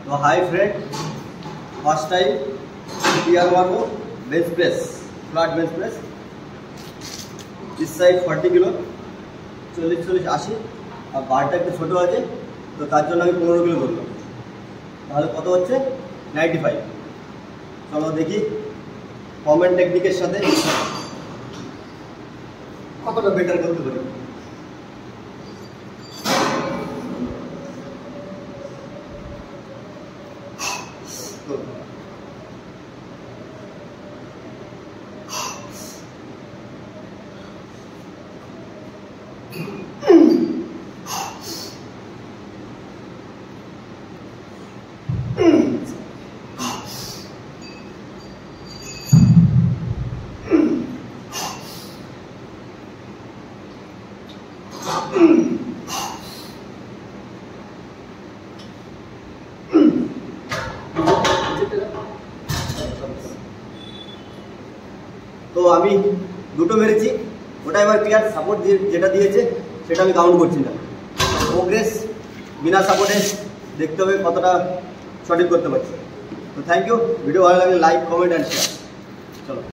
तो hi friend, first time PR मारबो bench press, flat bench press. इस side 40 kilo 40 80 और बारटा একটু ছোট আছে তো তার জন্য আমি 15 কিলো করলাম। তাহলে কত হচ্ছে 95। চলো দেখি কমেন্ট টেকনিকের সাথে কতটা বেটার করতে পারি। তো আমি দুটো মেরেছি, ওটা এবার ক্লিয়ার। সাপোর্ট যেটা দিয়েছে সেটা আমি কাউন্ট করছি না। প্রোগ্রেস বিনা সাপোর্টে দেখতে হবে কতটা সঠিক করতে পারছি। তো থ্যাংক ইউ। ভিডিও ভালো লাগলে লাইক, কমেন্ট অ্যান্ড শেয়ার। চলো।